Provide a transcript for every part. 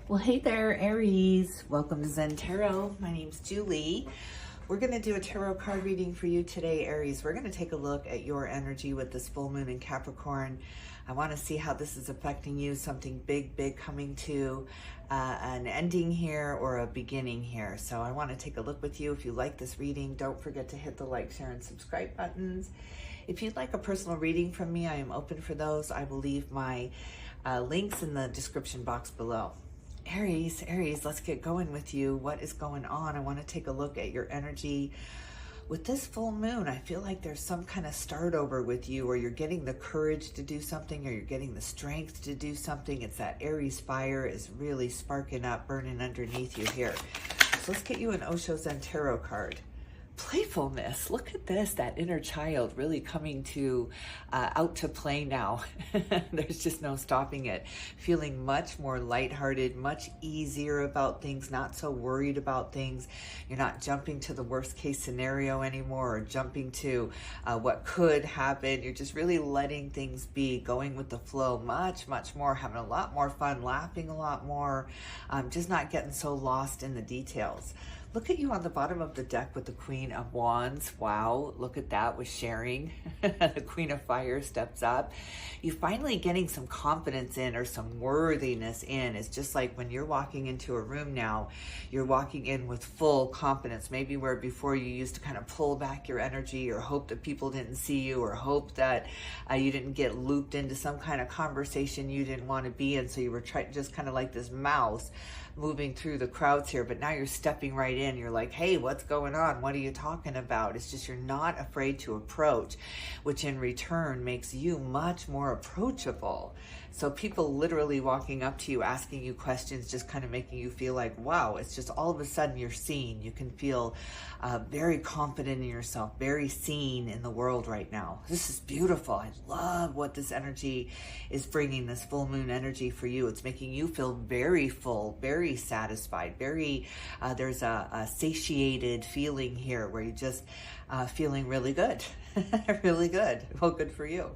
Well, hey there, Aries. Welcome to Zen Tarot. My name's Julie. We're going to do a tarot card reading for you today, Aries. We're going to take a look at your energy with this full moon in Capricorn. I want to see how this is affecting you, something big coming to an ending here or a beginning here. So I want to take a look with you. If you like this reading, don't forget to hit the like, share, and subscribe buttons. If you'd like a personal reading from me, I am open for those. I will leave my links in the description box below. Aries, let's get going with you. What is going on? I want to take a look at your energy with this full moon. I feel like there's some kind of start over with you, or you're getting the courage to do something, or you're getting the strength to do something. It's that Aries fire is really sparking up, burning underneath you here. So let's get you an Osho ZEN-TAROT card. Playfulness. Look at this, that inner child really coming to out to play now. There's just no stopping it. Feeling much more lighthearted, much easier about things, not so worried about things. You're not jumping to the worst case scenario anymore, or jumping to what could happen. You're just really letting things be, going with the flow much more, having a lot more fun, laughing a lot more, just not getting so lost in the details. Look at you on the bottom of the deck with the Queen of Wands. Wow, look at that with sharing. The Queen of Fire steps up. You're finally getting some confidence in, or some worthiness in. It's just like when you're walking into a room now, you're walking in with full confidence. Maybe where before you used to kind of pull back your energy, or hope that people didn't see you, or hope that you didn't get looped into some kind of conversation you didn't want to be in. So you were just kind of like this mouse moving through the crowds here, but now you're stepping right in. You're like, hey, what's going on? What are you talking about? It's just you're not afraid to approach, which in return makes you much more approachable. So people literally walking up to you, asking you questions, just kind of making you feel like, wow, it's just all of a sudden you're seen. You can feel very confident in yourself, very seen in the world right now. This is beautiful. I love what this energy is bringing, this full moon energy for you. It's making you feel very full, very satisfied, very, there's a satiated feeling here where you're just feeling really good, really good. Well, good for you.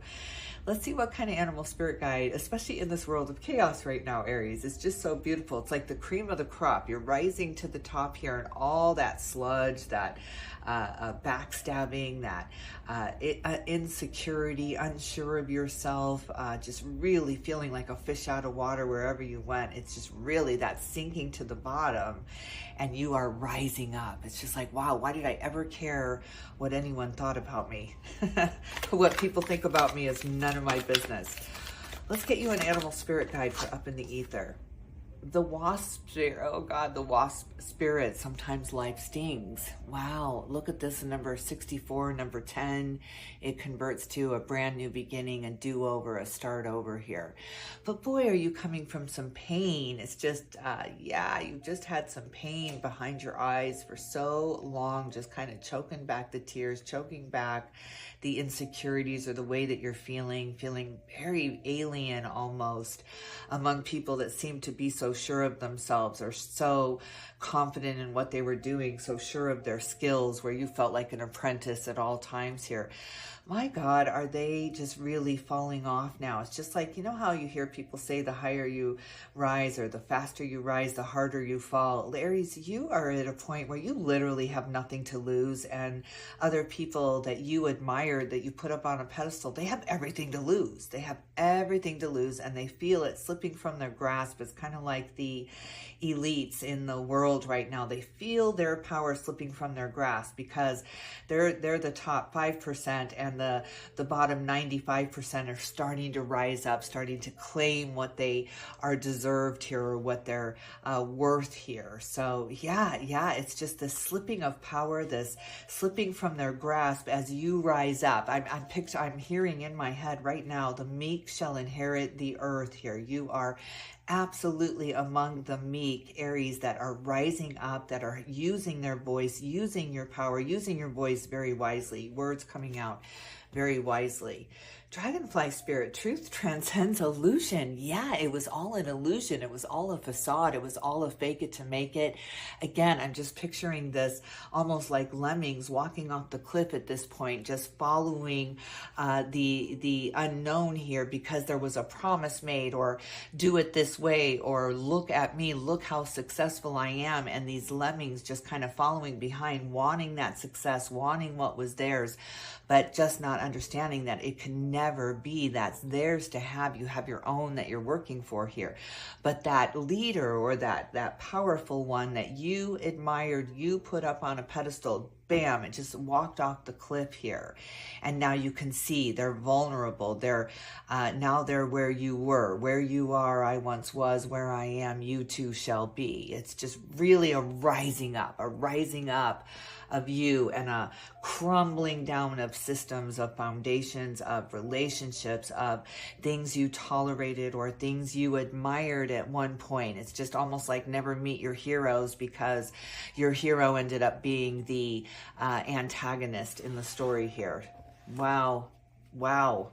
Let's see what kind of animal spirit guide, especially in this world of chaos right now, Aries. It's just so beautiful. It's like the cream of the crop. You're rising to the top here, and all that sludge, that backstabbing, that insecurity, unsure of yourself, just really feeling like a fish out of water wherever you went. It's just really that sinking to the bottom, and you are rising up. It's just like, wow, why did I ever care what anyone thought about me? What people think about me is none of my business. Let's get you an animal spirit guide for Up in the Ether. The Wasp spirit. Oh God, the Wasp spirit. Sometimes life stings. Wow, look at this, number 64, number 10. It converts to a brand new beginning, a do-over, a start over here. But boy, are you coming from some pain. It's just, yeah, you've just had some pain behind your eyes for so long, just kind of choking back the tears, choking back the insecurities, or the way that you're feeling very alien almost among people that seem to be so sure of themselves, or so confident in what they were doing, so sure of their skills, where you felt like an apprentice at all times here. My God, are they just really falling off now? It's just like, you know how you hear people say the higher you rise, or the faster you rise, the harder you fall. Aries, you are at a point where you literally have nothing to lose, and other people that you admire, that you put up on a pedestal, they have everything to lose. They have everything to lose, and they feel it slipping from their grasp. It's kind of like the elites in the world right now. They feel their power slipping from their grasp, because they're the top 5%, and the bottom 95% are starting to rise up, starting to claim what they are deserved here, or what they're worth here. So yeah, it's just this slipping of power, this slipping from their grasp as you rise up. I'm hearing in my head right now, the meek shall inherit the earth here. You are absolutely among the meek, Aries, that are rising up, that are using their voice, using your power, using your voice very wisely, words coming out very wisely. Dragonfly spirit, truth transcends illusion. Yeah, it was all an illusion. It was all a facade. It was all a fake it to make it. Again, I'm just picturing this almost like lemmings walking off the cliff at this point, just following the unknown here because there was a promise made, or do it this way, or look at me, look how successful I am. And these lemmings just kind of following behind, wanting that success, wanting what was theirs, but just not understanding that it can never be that's theirs to have. You have your own that you're working for here. But that leader, or that powerful one that you admired, you put up on a pedestal, bam, it just walked off the cliff here. And now you can see they're vulnerable. They're now they're where you were, where you are, I once was, where I am, you too shall be. It's just really a rising up of you, and a crumbling down of systems, of foundations, of relationships, of things you tolerated or things you admired at one point. It's just almost like never meet your heroes, because your hero ended up being the antagonist in the story here. Wow. Wow.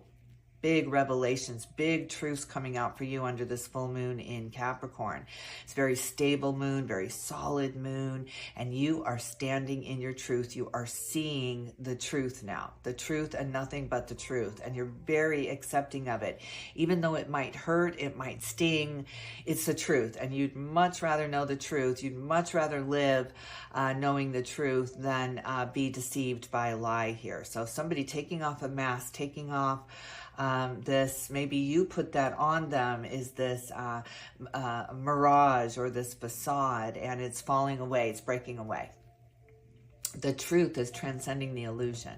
Big revelations, big truths coming out for you under this full moon in Capricorn. It's a very stable moon, very solid moon, and you are standing in your truth. You are seeing the truth now, the truth and nothing but the truth, and you're very accepting of it. Even though it might hurt, it might sting, it's the truth, and you'd much rather know the truth. You'd much rather live knowing the truth than be deceived by a lie here. So somebody taking off a mask, taking off this, maybe you put that on them, is this mirage or this facade, and it's falling away, it's breaking away. The truth is transcending the illusion.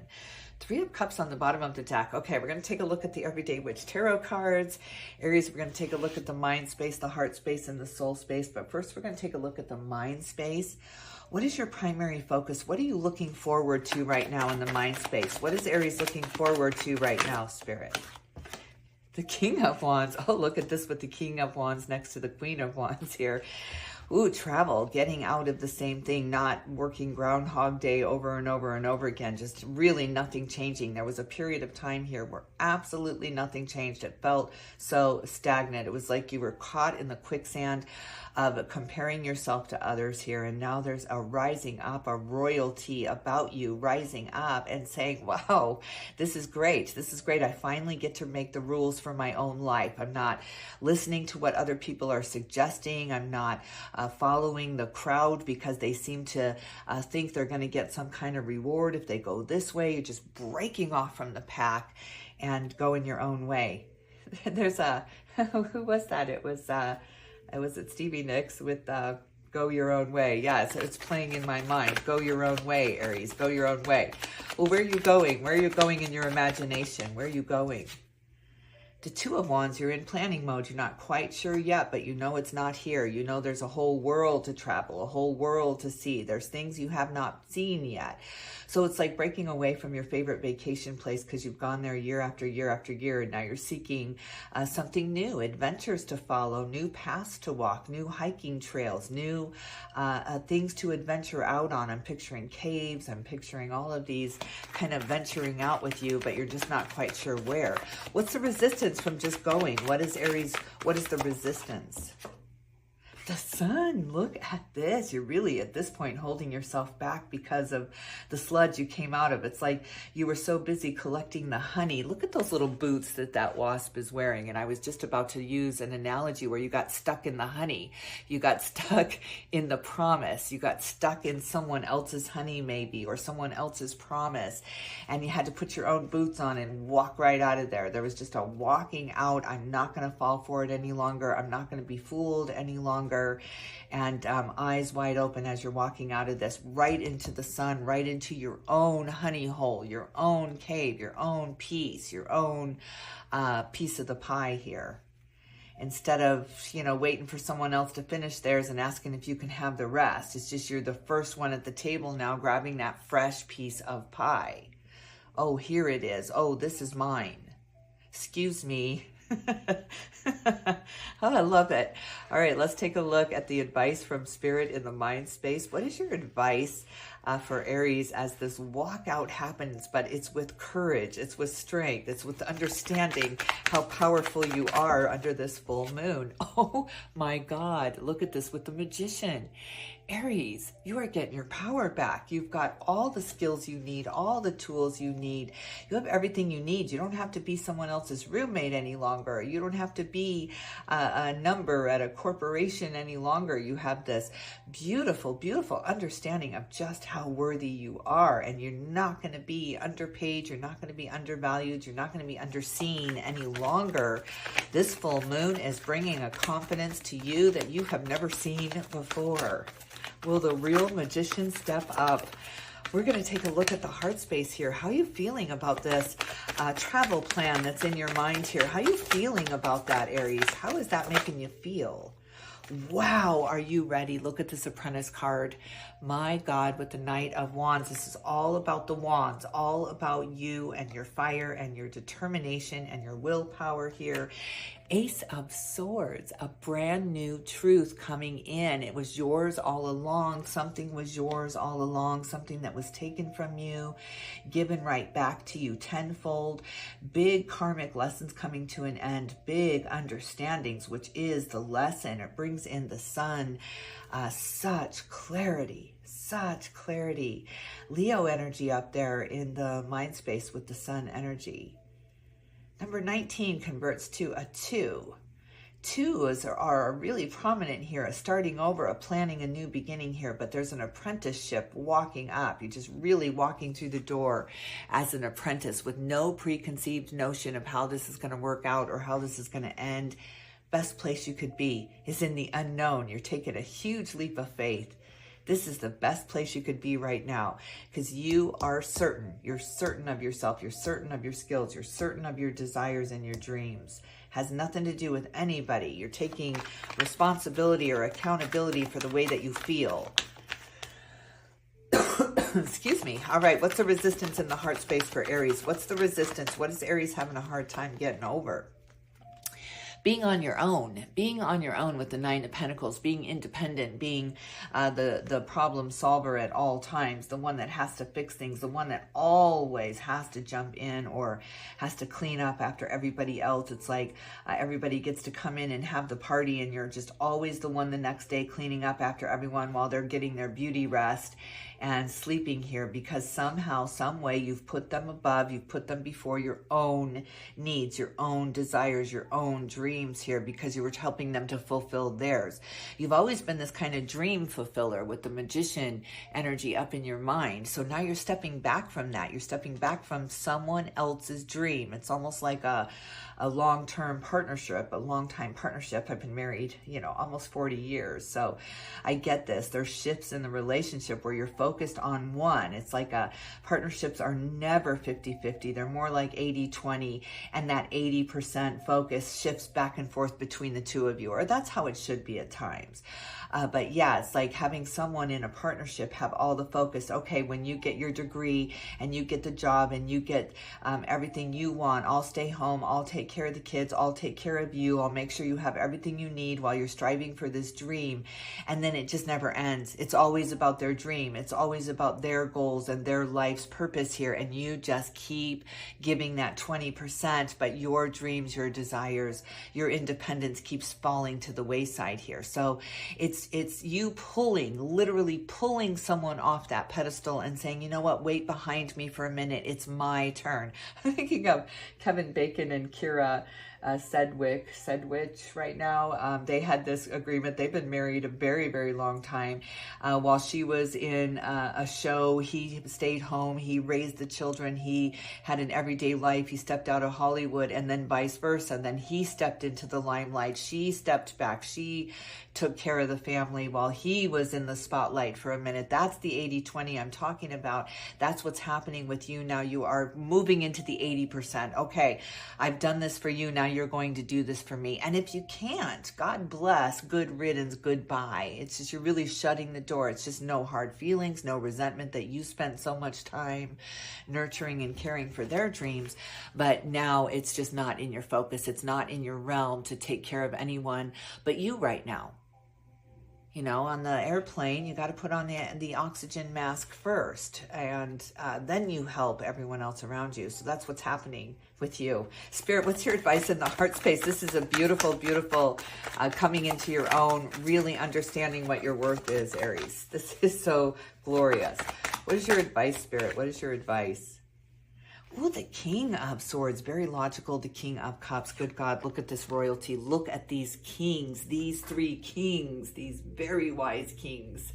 3 of Cups on the bottom of the deck. Okay, we're going to take a look at the Everyday Witch Tarot cards. Aries, we're going to take a look at the mind space, the heart space, and the soul space. But first, we're going to take a look at the mind space. What is your primary focus? What are you looking forward to right now in the mind space? What is Aries looking forward to right now, Spirit? The King of Wands. Oh, look at this with the King of Wands next to the Queen of Wands here. Ooh, travel, getting out of the same thing, not working Groundhog Day over and over and over again, just really nothing changing. There was a period of time here where absolutely nothing changed. It felt so stagnant. It was like you were caught in the quicksand of comparing yourself to others here. And now there's a rising up, a royalty about you rising up and saying, wow, this is great. This is great. I finally get to make the rules for my own life. I'm not listening to what other people are suggesting. I'm not following the crowd because they seem to think they're going to get some kind of reward if they go this way. You're just breaking off from the pack and going your own way. There's a, who was that? It was at Stevie Nicks with Go Your Own Way. Yeah, so it's playing in my mind. Go your own way, Aries. Go your own way. Well, where are you going? Where are you going in your imagination? Where are you going? The 2 of Wands, you're in planning mode. You're not quite sure yet, but you know it's not here. You know there's a whole world to travel, a whole world to see. There's things you have not seen yet. So it's like breaking away from your favorite vacation place because you've gone there year after year after year, and now you're seeking something new, adventures to follow, new paths to walk, new hiking trails, new things to adventure out on. I'm picturing caves. I'm picturing all of these kind of venturing out with you, but you're just not quite sure where. What's the resistance from just going? What is Aries? What is the resistance? The Sun. Look at this. You're really at this point holding yourself back because of the sludge you came out of. It's like you were so busy collecting the honey. Look at those little boots that wasp is wearing. And I was just about to use an analogy where you got stuck in the honey. You got stuck in the promise. You got stuck in someone else's honey maybe, or someone else's promise. And you had to put your own boots on and walk right out of there. There was just a walking out. I'm not going to fall for it any longer. I'm not going to be fooled any longer. And eyes wide open as you're walking out of this, right into the sun, right into your own honey hole, your own cave, your own piece, your own piece of the pie here. Instead of, waiting for someone else to finish theirs and asking if you can have the rest. It's just you're the first one at the table now, grabbing that fresh piece of pie. Oh, here it is. Oh, this is mine. Excuse me. Oh, I love it. All right, let's take a look at the advice from Spirit in the mind space. What is your advice for Aries as this walkout happens, but it's with courage, it's with strength, it's with understanding how powerful you are under this full moon. Oh my God, look at this with the Magician. Aries, you are getting your power back. You've got all the skills you need, all the tools you need. You have everything you need. You don't have to be someone else's roommate any longer. You don't have to be a number at a corporation any longer. You have this beautiful, beautiful understanding of just how worthy you are. And you're not going to be underpaid. You're not going to be undervalued. You're not going to be underseen any longer. This full moon is bringing a confidence to you that you have never seen before. Will the real Magician step up? We're going to take a look at the heart space here. How are you feeling about this travel plan that's in your mind here? How are you feeling about that, Aries? How is that making you feel? Wow, are you ready? Look at this Apprentice card. My God, with the Knight of Wands, this is all about the wands, all about you and your fire and your determination and your willpower here. Ace of Swords, a brand new truth coming in. It was yours all along. Something was yours all along. Something that was taken from you, given right back to you tenfold. Big karmic lessons coming to an end. Big understandings, which is the lesson. It brings in the sun. Such clarity. Such clarity. Leo energy up there in the mind space with the sun energy. Number 19 converts to a 2. 2s are really prominent here, a starting over, a planning a new beginning here, but there's an apprenticeship walking up. You're just really walking through the door as an apprentice with no preconceived notion of how this is going to work out or how this is going to end. Best place you could be is in the unknown. You're taking a huge leap of faith. This is the best place you could be right now because you are certain. You're certain of yourself. You're certain of your skills. You're certain of your desires and your dreams. Has nothing to do with anybody. You're taking responsibility or accountability for the way that you feel. Excuse me. All right. What's the resistance in the heart space for Aries? What's the resistance? What is Aries having a hard time getting over? Being on your own with the Nine of Pentacles, being independent, being the problem solver at all times, the one that has to fix things, the one that always has to jump in or has to clean up after everybody else. It's like everybody gets to come in and have the party and you're just always the one the next day cleaning up after everyone while they're getting their beauty rest and sleeping here because somehow, some way you've put them above, you've put them before your own needs, your own desires, your own dreams here because you were helping them to fulfill theirs. You've always been this kind of dream fulfiller with the Magician energy up in your mind. So now you're stepping back from that. You're stepping back from someone else's dream. It's almost like a long-term partnership, a long-time partnership. I've been married, almost 40 years. So I get this. There's shifts in the relationship where you're focused on one. It's like partnerships are never 50-50. They're more like 80-20. And that 80% focus shifts back and forth between the two of you, or that's how it should be at times. But yeah, it's like having someone in a partnership have all the focus. Okay, when you get your degree and you get the job and you get everything you want, I'll stay home, I'll take care of the kids, I'll take care of you, I'll make sure you have everything you need while you're striving for this dream. And then it just never ends. It's always about their dream. It's always about their goals and their life's purpose here. And you just keep giving that 20%, but your dreams, your desires, your independence keeps falling to the wayside here. So it's you literally pulling someone off that pedestal and saying, you know what, wait behind me for a minute. It's my turn. I'm thinking of Kevin Bacon and Kira Sedgwick right now. They had this agreement. They've been married a very, very long time. While she was in a show, he stayed home. He raised the children. He had an everyday life. He stepped out of Hollywood and then vice versa. And then he stepped into the limelight. She stepped back. She took care of the family while he was in the spotlight for a minute. That's the 80-20 I'm talking about. That's what's happening with you now. You are moving into the 80%. Okay, I've done this for you. Now you're going to do this for me. And if you can't, God bless, good riddance, goodbye. It's just you're really shutting the door. It's just no hard feelings, no resentment that you spent so much time nurturing and caring for their dreams. But now it's just not in your focus. It's not in your realm to take care of anyone but you right now. You know, on the airplane, you got to put on the oxygen mask first, and then you help everyone else around you. So that's what's happening with you. Spirit, what's your advice in the heart space? This is a beautiful, beautiful coming into your own, really understanding what your worth is, Aries. This is so glorious. What is your advice, Spirit? What is your advice? Oh, the King of Swords, very logical. The King of Cups, good God, look at this royalty. Look at these kings, these three kings, these very wise kings.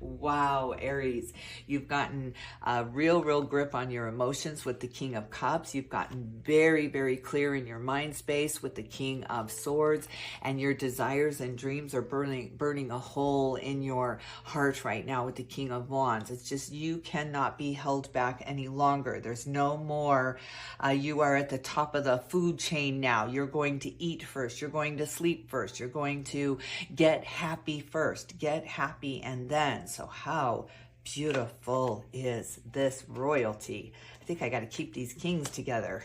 Wow, Aries, you've gotten a real grip on your emotions with the King of Cups. You've gotten very clear in your mind space with the King of Swords, and your desires and dreams are burning a hole in your heart right now with the King of Wands. It's just you cannot be held back any longer. There's no more. You are at the top of the food chain now. You're going to eat first. You're going to sleep first. You're going to get happy first. Get happy and then. So how beautiful is this royalty? I think I got to keep these kings together.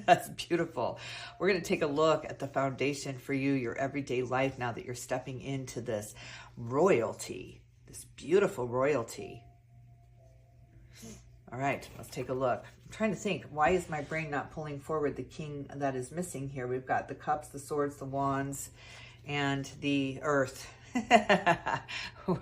That's beautiful. We're going to take a look at the foundation for you, your everyday life, now that you're stepping into this royalty, this beautiful royalty. All right, let's take a look. I'm trying to think, why is my brain not pulling forward the king that is missing here? We've got the cups, the swords, the wands, and the earth.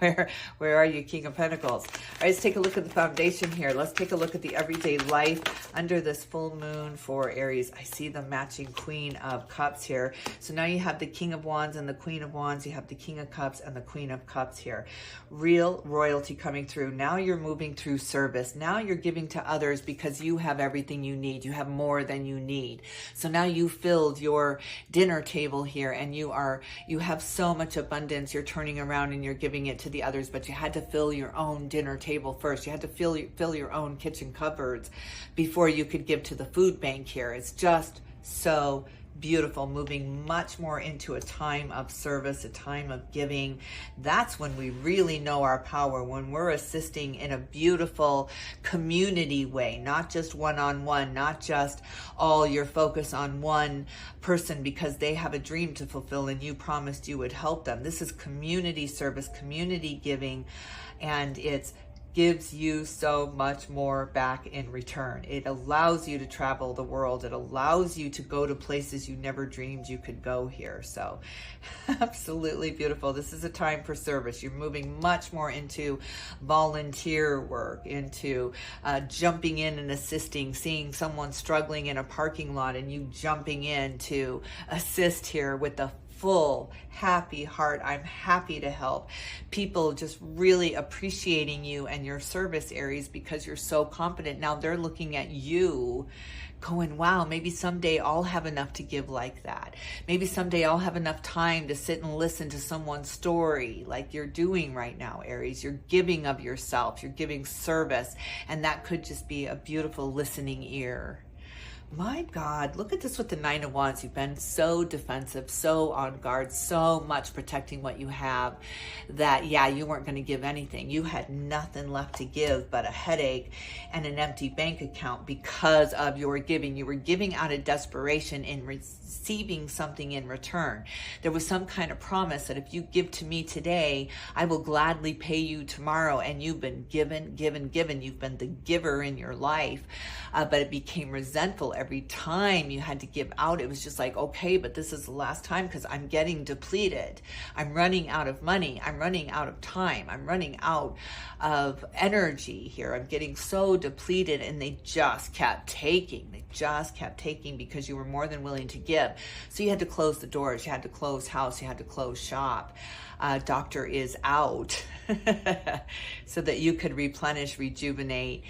Where are you, King of Pentacles? All right, let's take a look at the foundation here. Let's take a look at the everyday life under this full moon for Aries. I see the matching Queen of Cups here. So now you have the King of Wands and the Queen of Wands. You have the King of Cups and the Queen of Cups here. Real royalty coming through. Now you're moving through service. Now you're giving to others because you have everything you need. You have more than you need. So now you filled your dinner table here, and you have so much abundance. You're turning around and you're giving it to the others, but you had to fill your own dinner table first. You had to fill your own kitchen cupboards before you could give to the food bank here. It's just so beautiful, moving much more into a time of service, a time of giving. That's when we really know our power, when we're assisting in a beautiful community way, not just one-on-one, not just all your focus on one person because they have a dream to fulfill and you promised you would help them. This is community service, community giving, and it's gives you so much more back in return. It allows you to travel the world. It allows you to go to places you never dreamed you could go here. So absolutely beautiful. This is a time for service. You're moving much more into volunteer work, into jumping in and assisting, seeing someone struggling in a parking lot and you jumping in to assist here with the full, happy heart. I'm happy to help. People just really appreciating you and your service, Aries, because you're so confident. Now they're looking at you going, wow, maybe someday I'll have enough to give like that. Maybe someday I'll have enough time to sit and listen to someone's story like you're doing right now, Aries. You're giving of yourself. You're giving service. And that could just be a beautiful listening ear. My God, look at this with the Nine of Wands. You've been so defensive, so on guard, so much protecting what you have that, yeah, you weren't going to give anything. You had nothing left to give but a headache and an empty bank account because of your giving. You were giving out of desperation in receiving something in return. There was some kind of promise that if you give to me today, I will gladly pay you tomorrow. And you've been given. You've been the giver in your life, but it became resentful every time you had to give out. It was just like, okay, but this is the last time because I'm getting depleted. I'm running out of money. I'm running out of time. I'm running out of energy here. I'm getting so depleted, and they just kept taking. They just kept taking because you were more than willing to give. So you had to close the doors. You had to close house. You had to close shop. Doctor is out so that you could replenish, rejuvenate,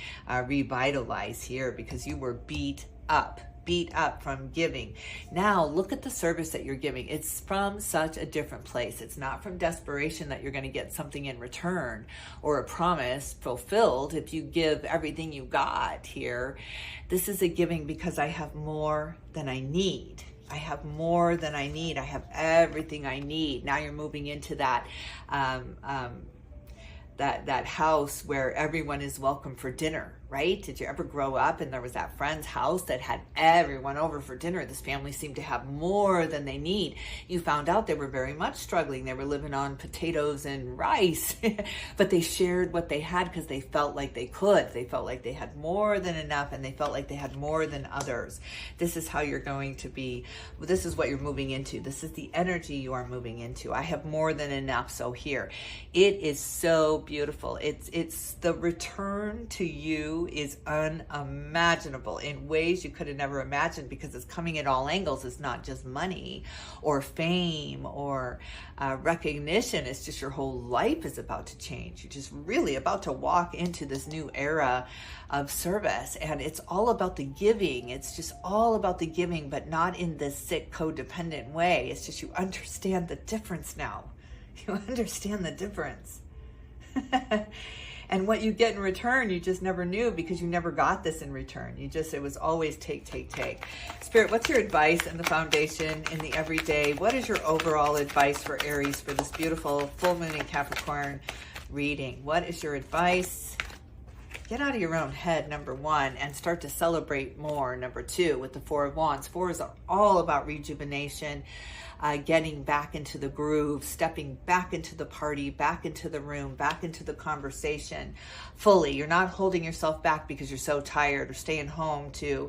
revitalize here because you were beat up from giving. Now look at the service that you're giving. It's from such a different place. It's not from desperation that you're going to get something in return or a promise fulfilled if you give everything you got here. This is a giving because I have more than I need. I have more than I need. I have everything I need. Now you're moving into that that house where everyone is welcome for dinner. right? Did you ever grow up and there was that friend's house that had everyone over for dinner? This family seemed to have more than they need. You found out they were very much struggling. They were living on potatoes and rice, but they shared what they had because they felt like they could. They felt like they had more than enough, and they felt like they had more than others. This is how you're going to be. This is what you're moving into. This is the energy you are moving into. I have more than enough. So here, it is so beautiful. It's the return to you is unimaginable in ways you could have never imagined, because it's coming at all angles. It's not just money or fame or recognition. It's just your whole life is about to change. You're just really about to walk into this new era of service, and it's all about the giving. It's just all about the giving, but not in this sick codependent way. It's just you understand the difference now. You understand the difference. And what you get in return, you just never knew, because you never got this in return. It was always take, take, take. Spirit, what's your advice in the foundation, in the everyday? What is your overall advice for Aries for this beautiful full moon in Capricorn reading? What is your advice? Get out of your own head, number one, and start to celebrate more, number two, with the Four of Wands. Fours are all about rejuvenation, getting back into the groove, stepping back into the party, back into the room, back into the conversation fully. You're not holding yourself back because you're so tired, or staying home to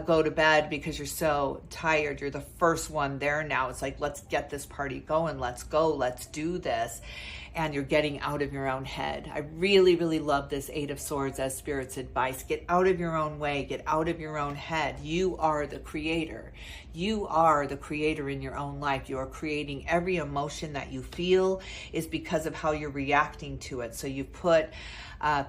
go to bed because you're so tired. You're the first one there now. It's like, let's get this party going. Let's go. Let's do this. And you're getting out of your own head. I really, really love this Eight of Swords as Spirit's advice. Get out of your own way. Get out of your own head. You are the creator. You are the creator in your own life. You are creating every emotion that you feel is because of how you're reacting to it. So you put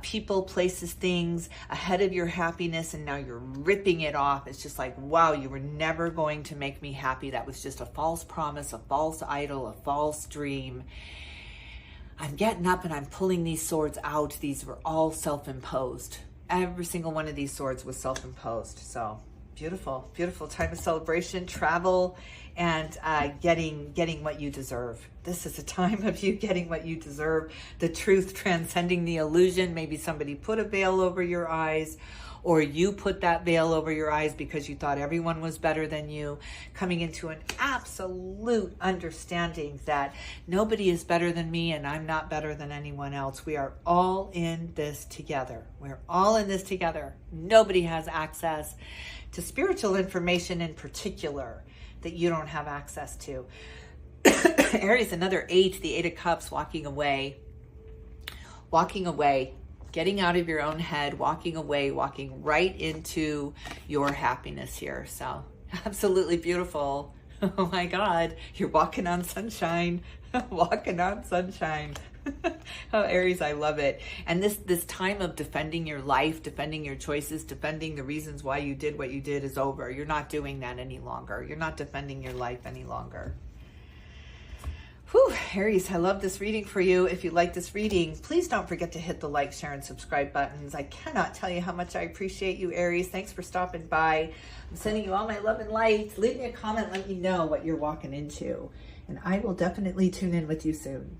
people, places, things ahead of your happiness, and now you're ripping it off. It's just like, wow, you were never going to make me happy. That was just a false promise, a false idol, a false dream. I'm getting up and I'm pulling these swords out. These were all self-imposed. Every single one of these swords was self-imposed. So beautiful, beautiful time of celebration, travel, and getting what you deserve. This is a time of you getting what you deserve. The truth transcending the illusion. Maybe somebody put a veil over your eyes, or you put that veil over your eyes because you thought everyone was better than you, coming into an absolute understanding that nobody is better than me and I'm not better than anyone else. We are all in this together. We're all in this together. Nobody has access to spiritual information in particular that you don't have access to. Aries, another 8, the 8 of Cups, walking away, getting out of your own head, walking away, walking right into your happiness here. So absolutely beautiful. Oh my God, you're walking on sunshine, walking on sunshine. Oh, Aries, I love it. And this time of defending your life, defending your choices, defending the reasons why you did what you did is over. You're not doing that any longer. You're not defending your life any longer. Whew, Aries, I love this reading for you. If you like this reading, please don't forget to hit the like, share, and subscribe buttons. I cannot tell you how much I appreciate you, Aries. Thanks for stopping by. I'm sending you all my love and light. Leave me a comment. Let me know what you're walking into. And I will definitely tune in with you soon.